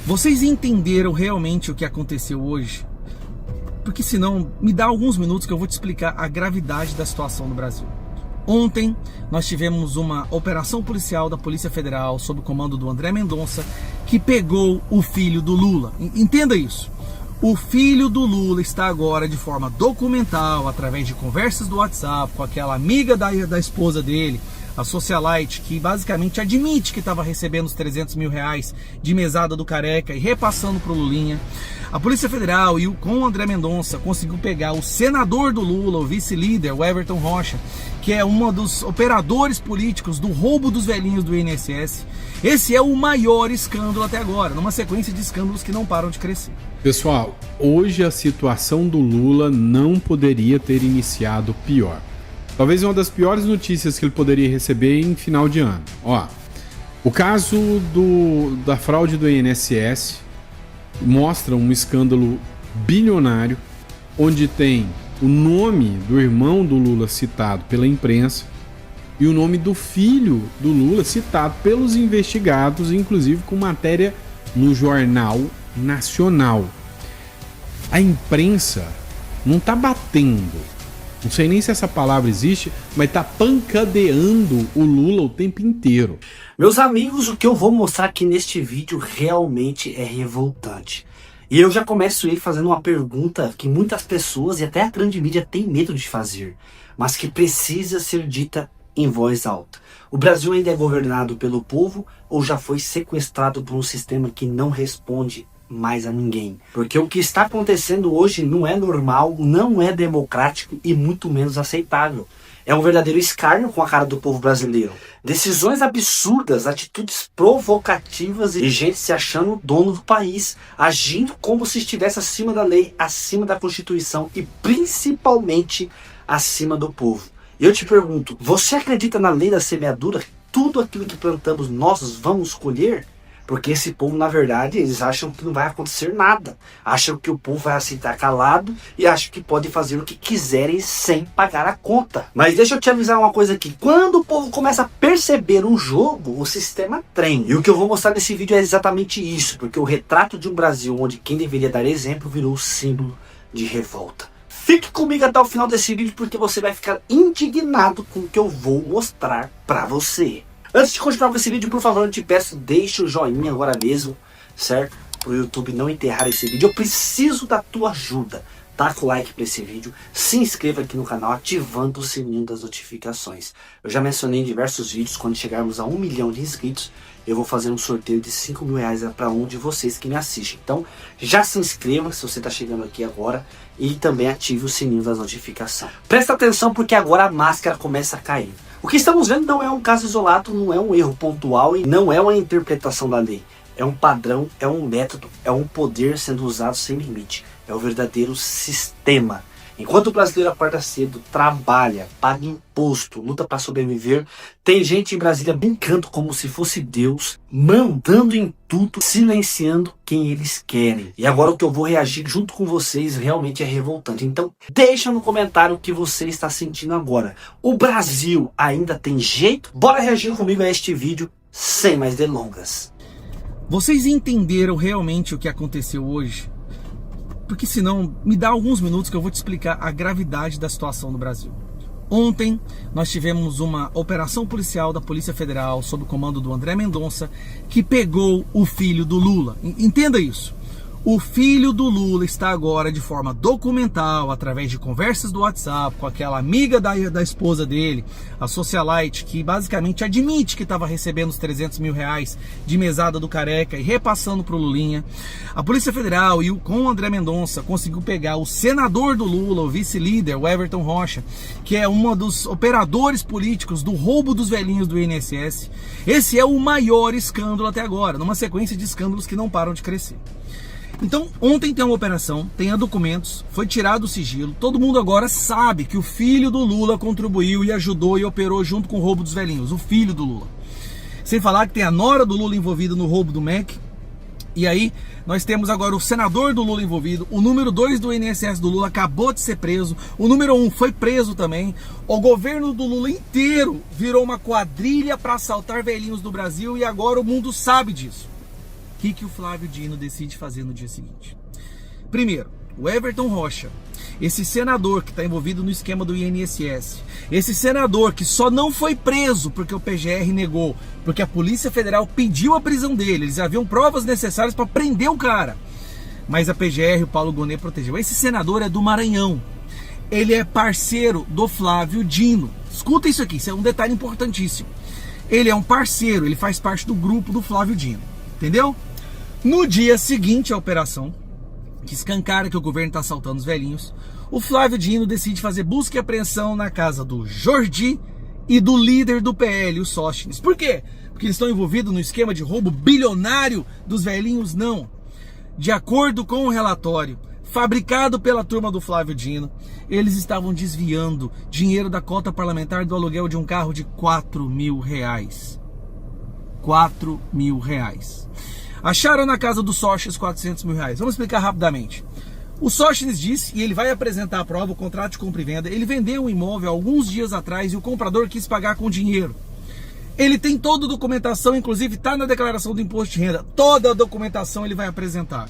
Vocês entenderam realmente o que aconteceu hoje? Porque senão, me dá alguns minutos que eu vou te explicar a gravidade da situação no Brasil. Ontem, nós tivemos uma operação policial da Polícia Federal, sob o comando do André Mendonça, que pegou o filho do Lula. Entenda isso. O filho do Lula está agora de forma documental, através de conversas do WhatsApp, com aquela amiga da esposa dele, a socialite, que basicamente admite que estava recebendo os 300 mil reais de mesada do Careca e repassando para o Lulinha. A Polícia Federal, com o André Mendonça, conseguiu pegar o senador do Lula, o vice-líder, o Everton Rocha, que é um dos operadores políticos do roubo dos velhinhos do INSS. Esse é o maior escândalo até agora, numa sequência de escândalos que não param de crescer. Pessoal, hoje a situação do Lula não poderia ter iniciado pior. Talvez uma das piores notícias que ele poderia receber em final de ano. O caso da fraude do INSS mostra um escândalo bilionário, onde tem o nome do irmão do Lula citado pela imprensa e o nome do filho do Lula citado pelos investigados, inclusive com matéria no Jornal Nacional. A imprensa não está batendo, não sei nem se essa palavra existe, mas tá pancadeando o Lula o tempo inteiro. Meus amigos, o que eu vou mostrar aqui neste vídeo realmente é revoltante. E eu já começo ele fazendo uma pergunta que muitas pessoas e até a grande mídia tem medo de fazer, mas que precisa ser dita em voz alta. O Brasil ainda é governado pelo povo ou já foi sequestrado por um sistema que não responde mais a ninguém? Porque o que está acontecendo hoje não é normal, não é democrático e muito menos aceitável. É um verdadeiro escárnio com a cara do povo brasileiro. Decisões absurdas, atitudes provocativas e gente se achando dono do país, agindo como se estivesse acima da lei, acima da Constituição e principalmente acima do povo. E eu te pergunto, você acredita na lei da semeadura? Tudo aquilo que plantamos nós vamos colher? Porque esse povo, na verdade, eles acham que não vai acontecer nada. Acham que o povo vai aceitar calado e acham que pode fazer o que quiserem sem pagar a conta. Mas deixa eu te avisar uma coisa aqui. Quando o povo começa a perceber um jogo, o sistema treme. E o que eu vou mostrar nesse vídeo é exatamente isso. Porque o retrato de um Brasil onde quem deveria dar exemplo virou símbolo de revolta. Fique comigo até o final desse vídeo porque você vai ficar indignado com o que eu vou mostrar pra você. Antes de continuar com esse vídeo, por favor, eu te peço, deixa o joinha agora mesmo, certo? Para o YouTube não enterrar esse vídeo. Eu preciso da tua ajuda. Taca o like para esse vídeo, se inscreva aqui no canal ativando o sininho das notificações. Eu já mencionei em diversos vídeos, quando chegarmos a 1 milhão de inscritos, eu vou fazer um sorteio de 5 mil reais para um de vocês que me assistem. Então, já se inscreva se você está chegando aqui agora e também ative o sininho das notificações. Presta atenção porque agora a máscara começa a cair. O que estamos vendo não é um caso isolado, não é um erro pontual e não é uma interpretação da lei. É um padrão, é um método, é um poder sendo usado sem limite. É o verdadeiro sistema. Enquanto o brasileiro acorda cedo, trabalha, paga imposto, luta para sobreviver, tem gente em Brasília brincando como se fosse Deus, mandando em tudo, silenciando quem eles querem. E agora o que eu vou reagir junto com vocês realmente é revoltante. Então deixa no comentário o que você está sentindo agora. O Brasil ainda tem jeito? Bora reagir comigo a este vídeo sem mais delongas. Vocês entenderam realmente o que aconteceu hoje? Porque senão, me dá alguns minutos que eu vou te explicar a gravidade da situação no Brasil. Ontem, nós tivemos uma operação policial da Polícia Federal, sob o comando do André Mendonça, que pegou o filho do Lula. Entenda isso. O filho do Lula está agora de forma documental, através de conversas do WhatsApp, com aquela amiga da esposa dele, a socialite, que basicamente admite que estava recebendo os 300 mil reais de mesada do Careca e repassando para o Lulinha. A Polícia Federal, com o André Mendonça, conseguiu pegar o senador do Lula, o vice-líder, o Everton Rocha, que é um dos operadores políticos do roubo dos velhinhos do INSS. Esse é o maior escândalo até agora, numa sequência de escândalos que não param de crescer. Então, ontem tem uma operação, tem documentos, foi tirado o sigilo, todo mundo agora sabe que o filho do Lula contribuiu e ajudou e operou junto com o roubo dos velhinhos, o filho do Lula. Sem falar que tem a nora do Lula envolvida no roubo do MEC, e aí nós temos agora o senador do Lula envolvido, o número 2 do INSS do Lula acabou de ser preso, o número 1 foi preso também, o governo do Lula inteiro virou uma quadrilha para assaltar velhinhos do Brasil e agora o mundo sabe disso. que o Flávio Dino decide fazer no dia seguinte? Primeiro, o Everton Rocha, esse senador que está envolvido no esquema do INSS, esse senador que só não foi preso porque o PGR negou, porque a Polícia Federal pediu a prisão dele, eles haviam provas necessárias para prender o cara, mas a PGR, o Paulo Gonet, protegeu. Esse senador é do Maranhão, ele é parceiro do Flávio Dino. Escuta isso aqui, isso é um detalhe importantíssimo. Ele é um parceiro, ele faz parte do grupo do Flávio Dino, entendeu? No dia seguinte à operação, que escancara que o governo está assaltando os velhinhos, o Flávio Dino decide fazer busca e apreensão na casa do Jordi e do líder do PL, o Sóstenes. Por quê? Porque eles estão envolvidos no esquema de roubo bilionário dos velhinhos? Não. De acordo com o relatório fabricado pela turma do Flávio Dino, eles estavam desviando dinheiro da cota parlamentar do aluguel de um carro de R$4.000. R$4.000. Acharam na casa do Sóstenes R$400.000. Vamos explicar rapidamente. O Sóstenes disse, e ele vai apresentar a prova, o contrato de compra e venda, ele vendeu um imóvel alguns dias atrás e o comprador quis pagar com dinheiro. Ele tem toda a documentação, inclusive está na declaração do imposto de renda. Toda a documentação ele vai apresentar.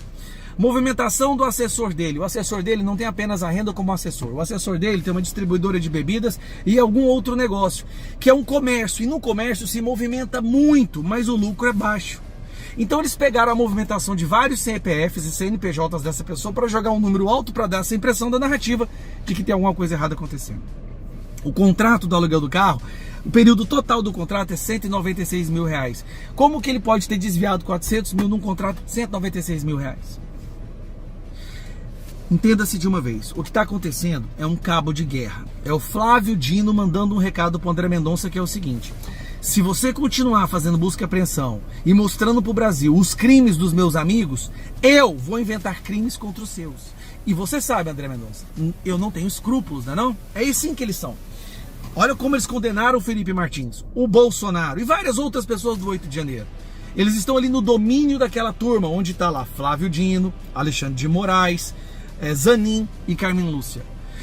Movimentação do assessor dele. O assessor dele não tem apenas a renda como assessor. O assessor dele tem uma distribuidora de bebidas e algum outro negócio, que é um comércio. E no comércio se movimenta muito, mas o lucro é baixo. Então eles pegaram a movimentação de vários CPFs e CNPJs dessa pessoa para jogar um número alto para dar essa impressão da narrativa de que tem alguma coisa errada acontecendo. O contrato do aluguel do carro, o período total do contrato é R$196.000. Como que ele pode ter desviado 400 mil num contrato de R$196.000? Entenda-se de uma vez, o que está acontecendo é um cabo de guerra. É o Flávio Dino mandando um recado para o André Mendonça, que é o seguinte: se você continuar fazendo busca e apreensão e mostrando para o Brasil os crimes dos meus amigos, eu vou inventar crimes contra os seus. E você sabe, André Mendonça, eu não tenho escrúpulos, não é não? É assim que eles são. Olha como eles condenaram o Felipe Martins, o Bolsonaro e várias outras pessoas do 8 de janeiro. Eles estão ali no domínio daquela turma, onde está lá Flávio Dino, Alexandre de Moraes, Zanin e Carmen Lúcia.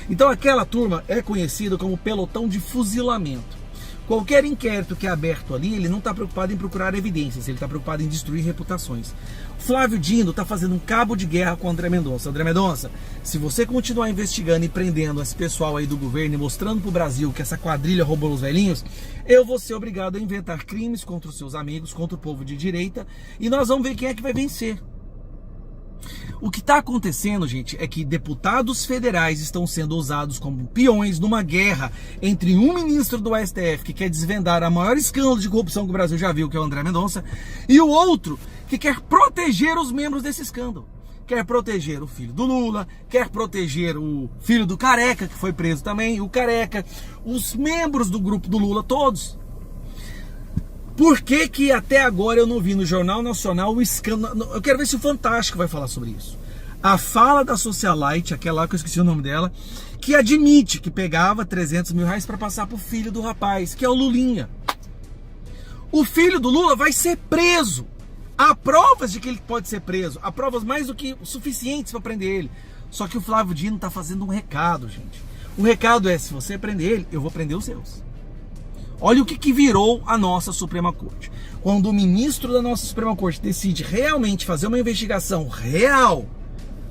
Então aquela turma é conhecida como pelotão de fuzilamento. Qualquer inquérito que é aberto ali, ele não está preocupado em procurar evidências, ele está preocupado em destruir reputações. Flávio Dino está fazendo um cabo de guerra com o André Mendonça. André Mendonça, se você continuar investigando e prendendo esse pessoal aí do governo e mostrando para o Brasil que essa quadrilha roubou os velhinhos, eu vou ser obrigado a inventar crimes contra os seus amigos, contra o povo de direita, e nós vamos ver quem é que vai vencer. O que está acontecendo, gente, é que deputados federais estão sendo usados como peões numa guerra entre um ministro do STF que quer desvendar a maior escândalo de corrupção que o Brasil já viu, que é o André Mendonça, e o outro que quer proteger os membros desse escândalo. Quer proteger o filho do Lula, quer proteger o filho do Careca, que foi preso também, o Careca, os membros do grupo do Lula, todos. Por que que até agora eu não vi no Jornal Nacional o escândalo? Eu quero ver se o Fantástico vai falar sobre isso. A fala da socialite, aquela lá que eu esqueci o nome dela, que admite que pegava R$300.000 para passar pro filho do rapaz, que é o Lulinha. O filho do Lula vai ser preso. Há provas de que ele pode ser preso. Há provas mais do que suficientes para prender ele. Só que o Flávio Dino está fazendo um recado, gente. O recado é, se você prender ele, eu vou prender os seus. Olha o que virou a nossa Suprema Corte. Quando o ministro da nossa Suprema Corte decide realmente fazer uma investigação real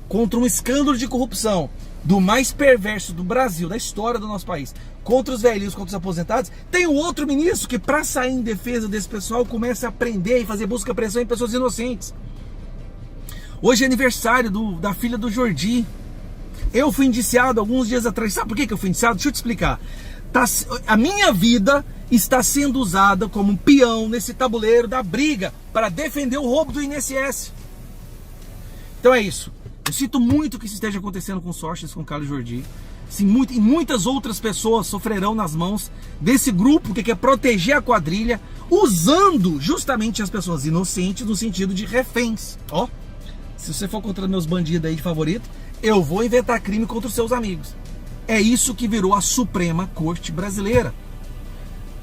contra um escândalo de corrupção do mais perverso do Brasil, da história do nosso país, contra os velhinhos, contra os aposentados, tem um outro ministro que, para sair em defesa desse pessoal, começa a prender e fazer busca e apreensão em pessoas inocentes. Hoje é aniversário da filha do Jordi. Eu fui indiciado alguns dias atrás. Sabe por que eu fui indiciado? Deixa eu te explicar. A minha vida está sendo usada como um peão nesse tabuleiro da briga para defender o roubo do INSS. Então é isso. Eu sinto muito que isso esteja acontecendo com o Sóstenes, com o Carlos Jordi. Sim, e muitas outras pessoas sofrerão nas mãos desse grupo que quer proteger a quadrilha, usando justamente as pessoas inocentes no sentido de reféns. Ó, se você for contra meus bandidos aí de favorito, eu vou inventar crime contra os seus amigos. É isso que virou a Suprema Corte Brasileira.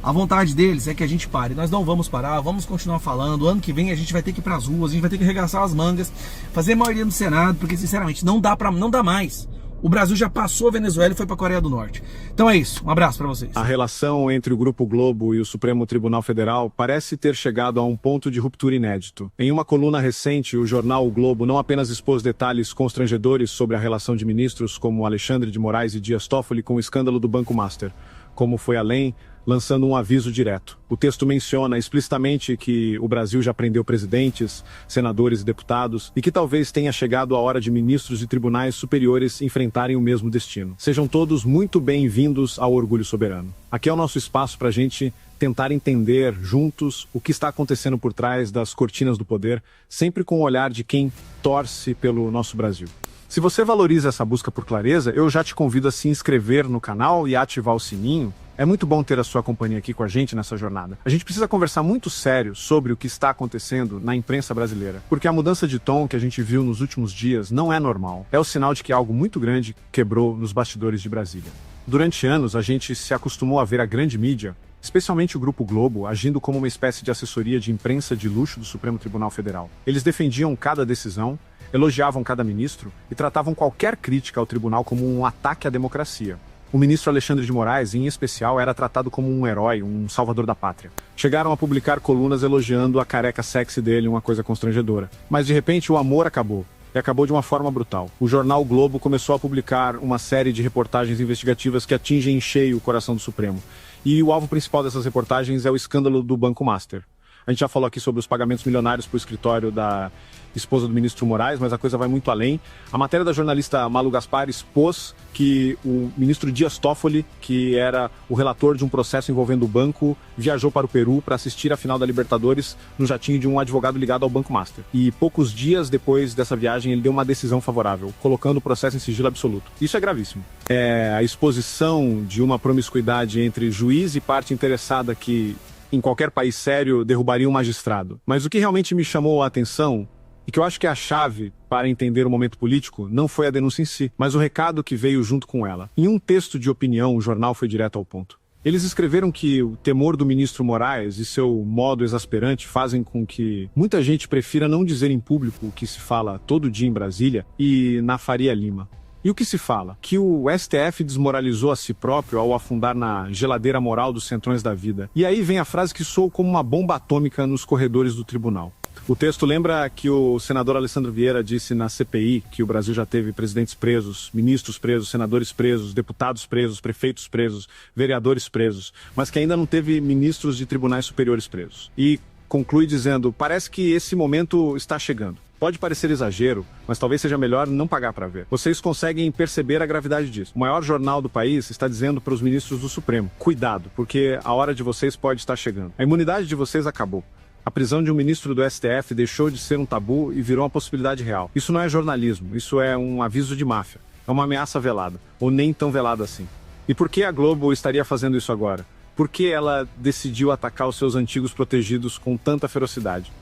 A vontade deles é que a gente pare. Nós não vamos parar, vamos continuar falando. Ano que vem a gente vai ter que ir para as ruas, a gente vai ter que arregaçar as mangas, fazer maioria no Senado, porque sinceramente não dá mais. O Brasil já passou a Venezuela e foi para a Coreia do Norte. Então é isso. Um abraço para vocês. A relação entre o Grupo Globo e o Supremo Tribunal Federal parece ter chegado a um ponto de ruptura inédito. Em uma coluna recente, o jornal O Globo não apenas expôs detalhes constrangedores sobre a relação de ministros como Alexandre de Moraes e Dias Toffoli com o escândalo do Banco Master, como foi além, lançando um aviso direto. O texto menciona explicitamente que o Brasil já prendeu presidentes, senadores e deputados e que talvez tenha chegado a hora de ministros de tribunais superiores enfrentarem o mesmo destino. Sejam todos muito bem-vindos ao Orgulho Soberano. Aqui é o nosso espaço para a gente tentar entender juntos o que está acontecendo por trás das cortinas do poder, sempre com o olhar de quem torce pelo nosso Brasil. Se você valoriza essa busca por clareza, eu já te convido a se inscrever no canal e ativar o sininho. É muito bom ter a sua companhia aqui com a gente nessa jornada. A gente precisa conversar muito sério sobre o que está acontecendo na imprensa brasileira, porque a mudança de tom que a gente viu nos últimos dias não é normal. É o sinal de que algo muito grande quebrou nos bastidores de Brasília. Durante anos, a gente se acostumou a ver a grande mídia, especialmente o Grupo Globo, agindo como uma espécie de assessoria de imprensa de luxo do Supremo Tribunal Federal. Eles defendiam cada decisão, elogiavam cada ministro e tratavam qualquer crítica ao tribunal como um ataque à democracia. O ministro Alexandre de Moraes, em especial, era tratado como um herói, um salvador da pátria. Chegaram a publicar colunas elogiando a careca sexy dele, uma coisa constrangedora. Mas de repente o amor acabou. E acabou de uma forma brutal. O jornal o Globo começou a publicar uma série de reportagens investigativas que atingem em cheio o coração do Supremo. E o alvo principal dessas reportagens é o escândalo do Banco Master. A gente já falou aqui sobre os pagamentos milionários para o escritório da esposa do ministro Moraes, mas a coisa vai muito além. A matéria da jornalista Malu Gaspar expôs que o ministro Dias Toffoli, que era o relator de um processo envolvendo o banco, viajou para o Peru para assistir a final da Libertadores no jatinho de um advogado ligado ao Banco Master. E poucos dias depois dessa viagem, ele deu uma decisão favorável, colocando o processo em sigilo absoluto. Isso é gravíssimo. É a exposição de uma promiscuidade entre juiz e parte interessada que, em qualquer país sério, derrubaria um magistrado. Mas o que realmente me chamou a atenção, e que eu acho que é a chave para entender o momento político, não foi a denúncia em si, mas o recado que veio junto com ela. Em um texto de opinião, o jornal foi direto ao ponto. Eles escreveram que o temor do ministro Moraes e seu modo exasperante fazem com que muita gente prefira não dizer em público o que se fala todo dia em Brasília e na Faria Lima. E o que se fala? Que o STF desmoralizou a si próprio ao afundar na geladeira moral dos centrões da vida. E aí vem a frase que soou como uma bomba atômica nos corredores do tribunal. O texto lembra que o senador Alessandro Vieira disse na CPI que o Brasil já teve presidentes presos, ministros presos, senadores presos, deputados presos, prefeitos presos, vereadores presos, mas que ainda não teve ministros de tribunais superiores presos. E conclui dizendo, parece que esse momento está chegando. Pode parecer exagero, mas talvez seja melhor não pagar para ver. Vocês conseguem perceber a gravidade disso. O maior jornal do país está dizendo para os ministros do Supremo, cuidado, porque a hora de vocês pode estar chegando. A imunidade de vocês acabou. A prisão de um ministro do STF deixou de ser um tabu e virou uma possibilidade real. Isso não é jornalismo, isso é um aviso de máfia. É uma ameaça velada, ou nem tão velada assim. E por que a Globo estaria fazendo isso agora? Por que ela decidiu atacar os seus antigos protegidos com tanta ferocidade?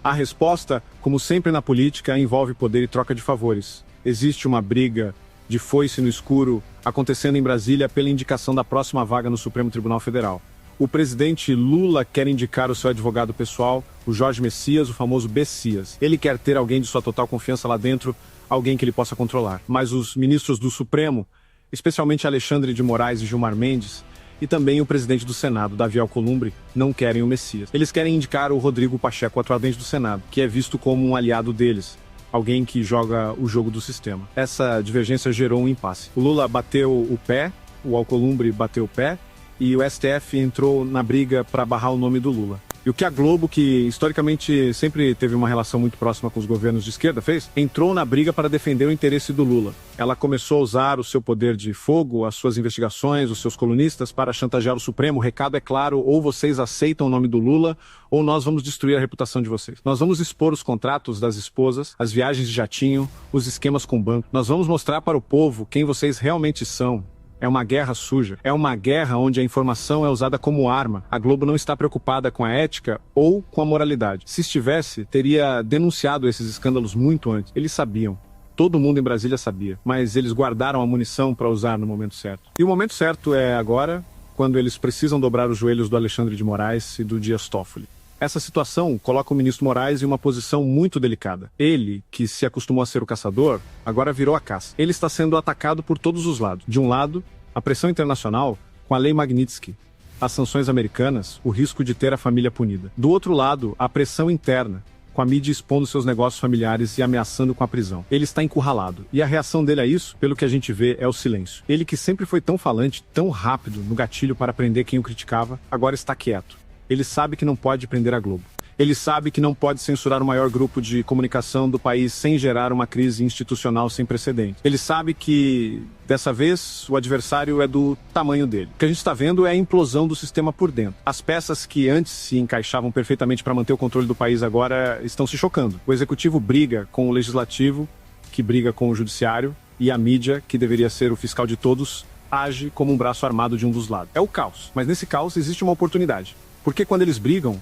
A resposta, como sempre na política, envolve poder e troca de favores. Existe uma briga de foice no escuro acontecendo em Brasília pela indicação da próxima vaga no Supremo Tribunal Federal. O presidente Lula quer indicar o seu advogado pessoal, o Jorge Messias, o famoso Bessias. Ele quer ter alguém de sua total confiança lá dentro, alguém que ele possa controlar. Mas os ministros do Supremo, especialmente Alexandre de Moraes e Gilmar Mendes, e também o presidente do Senado, Davi Alcolumbre, não querem o Messias. Eles querem indicar o Rodrigo Pacheco, atualmente do Senado, que é visto como um aliado deles, alguém que joga o jogo do sistema. Essa divergência gerou um impasse. O Lula bateu o pé, o Alcolumbre bateu o pé, e o STF entrou na briga para barrar o nome do Lula. E o que a Globo, que historicamente sempre teve uma relação muito próxima com os governos de esquerda, fez? Entrou na briga para defender o interesse do Lula. Ela começou a usar o seu poder de fogo, as suas investigações, os seus colunistas para chantagear o Supremo. O recado é claro, ou vocês aceitam o nome do Lula, ou nós vamos destruir a reputação de vocês. Nós vamos expor os contratos das esposas, as viagens de jatinho, os esquemas com o banco. Nós vamos mostrar para o povo quem vocês realmente são. É uma guerra suja. É uma guerra onde a informação é usada como arma. A Globo não está preocupada com a ética ou com a moralidade. Se estivesse, teria denunciado esses escândalos muito antes. Eles sabiam. Todo mundo em Brasília sabia. Mas eles guardaram a munição para usar no momento certo. E o momento certo é agora, quando eles precisam dobrar os joelhos do Alexandre de Moraes e do Dias Toffoli. Essa situação coloca o ministro Moraes em uma posição muito delicada. Ele, que se acostumou a ser o caçador, agora virou a caça. Ele está sendo atacado por todos os lados. De um lado, a pressão internacional com a lei Magnitsky, as sanções americanas, o risco de ter a família punida. Do outro lado, a pressão interna, com a mídia expondo seus negócios familiares e ameaçando com a prisão. Ele está encurralado. E a reação dele a isso, pelo que a gente vê, é o silêncio. Ele, que sempre foi tão falante, tão rápido no gatilho para prender quem o criticava, agora está quieto. Ele sabe que não pode prender a Globo. Ele sabe que não pode censurar o maior grupo de comunicação do país sem gerar uma crise institucional sem precedentes. Ele sabe que, dessa vez, o adversário é do tamanho dele. O que a gente está vendo é a implosão do sistema por dentro. As peças que antes se encaixavam perfeitamente para manter o controle do país agora estão se chocando. O executivo briga com o legislativo, que briga com o judiciário, e a mídia, que deveria ser o fiscal de todos, age como um braço armado de um dos lados. É o caos. Mas nesse caos existe uma oportunidade. Porque quando eles brigam,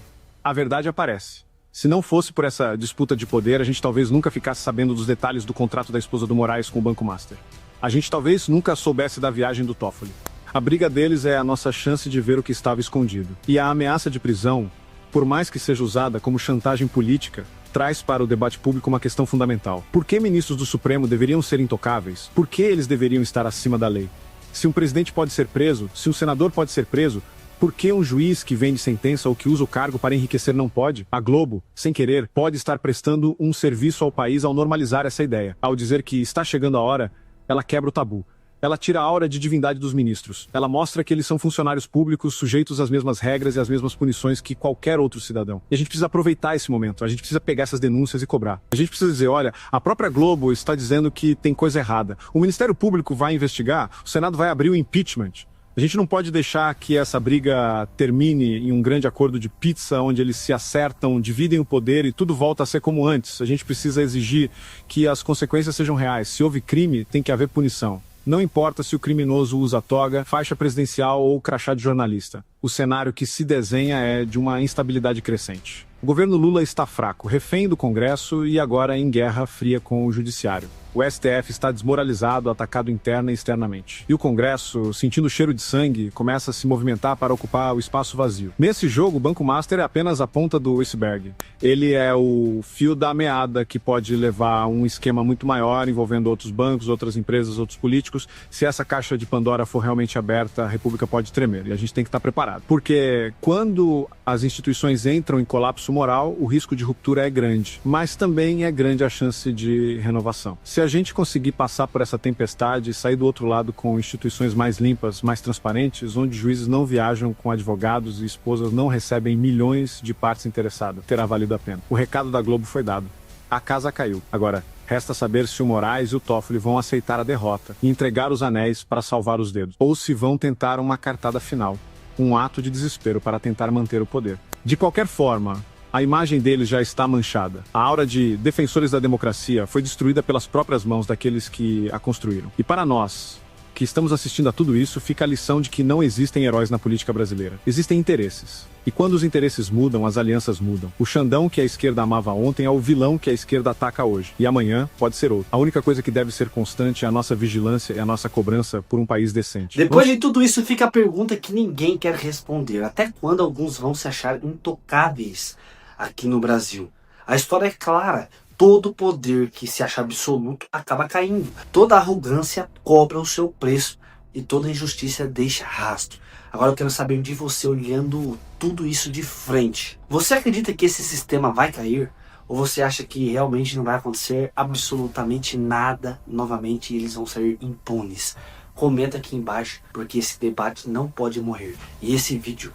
a verdade aparece. Se não fosse por essa disputa de poder, a gente talvez nunca ficasse sabendo dos detalhes do contrato da esposa do Moraes com o Banco Master. A gente talvez nunca soubesse da viagem do Toffoli. A briga deles é a nossa chance de ver o que estava escondido. E a ameaça de prisão, por mais que seja usada como chantagem política, traz para o debate público uma questão fundamental. Por que ministros do Supremo deveriam ser intocáveis? Por que eles deveriam estar acima da lei? Se um presidente pode ser preso, se um senador pode ser preso, por que um juiz que vende sentença ou que usa o cargo para enriquecer não pode? A Globo, sem querer, pode estar prestando um serviço ao país ao normalizar essa ideia. Ao dizer que está chegando a hora, ela quebra o tabu. Ela tira a aura de divindade dos ministros. Ela mostra que eles são funcionários públicos sujeitos às mesmas regras e às mesmas punições que qualquer outro cidadão. E a gente precisa aproveitar esse momento. A gente precisa pegar essas denúncias e cobrar. A gente precisa dizer, olha, a própria Globo está dizendo que tem coisa errada. O Ministério Público vai investigar, o Senado vai abrir o impeachment. A gente não pode deixar que essa briga termine em um grande acordo de pizza, onde eles se acertam, dividem o poder e tudo volta a ser como antes. A gente precisa exigir que as consequências sejam reais. Se houve crime, tem que haver punição. Não importa se o criminoso usa toga, faixa presidencial ou crachá de jornalista. O cenário que se desenha é de uma instabilidade crescente. O governo Lula está fraco, refém do Congresso e agora em guerra fria com o Judiciário. O STF está desmoralizado, atacado interna e externamente. E o Congresso, sentindo o cheiro de sangue, começa a se movimentar para ocupar o espaço vazio. Nesse jogo, o Banco Master é apenas a ponta do iceberg. Ele é o fio da meada que pode levar a um esquema muito maior, envolvendo outros bancos, outras empresas, outros políticos. Se essa caixa de Pandora for realmente aberta, a República pode tremer. E a gente tem que estar preparado. Porque quando as instituições entram em colapso moral, o risco de ruptura é grande. Mas também é grande a chance de renovação. Se a gente conseguir passar por essa tempestade e sair do outro lado com instituições mais limpas, mais transparentes, onde juízes não viajam com advogados e esposas não recebem milhões de partes interessadas, terá valido a pena. O recado da Globo foi dado. A casa caiu. Agora, resta saber se o Moraes e o Toffoli vão aceitar a derrota e entregar os anéis para salvar os dedos, ou se vão tentar uma cartada final, um ato de desespero para tentar manter o poder. De qualquer forma, a imagem deles já está manchada. A aura de defensores da democracia foi destruída pelas próprias mãos daqueles que a construíram. E para nós, que estamos assistindo a tudo isso, fica a lição de que não existem heróis na política brasileira. Existem interesses. E quando os interesses mudam, as alianças mudam. O Xandão que a esquerda amava ontem é o vilão que a esquerda ataca hoje. E amanhã pode ser outro. A única coisa que deve ser constante é a nossa vigilância e a nossa cobrança por um país decente. Depois de tudo isso, fica a pergunta que ninguém quer responder. Até quando alguns vão se achar intocáveis aqui no Brasil? A história é clara. Todo poder que se acha absoluto acaba caindo. Toda arrogância cobra o seu preço e toda injustiça deixa rastro. Agora eu quero saber de você, olhando tudo isso de frente. Você acredita que esse sistema vai cair? Ou você acha que realmente não vai acontecer absolutamente nada novamente e eles vão sair impunes? Comenta aqui embaixo, porque esse debate não pode morrer. E esse vídeo,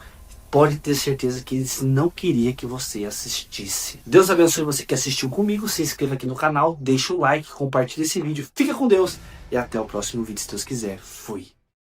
pode ter certeza que eles não queriam que você assistisse. Deus abençoe você que assistiu comigo. Se inscreva aqui no canal, deixa o like, compartilha esse vídeo. Fica com Deus e até o próximo vídeo, se Deus quiser. Fui.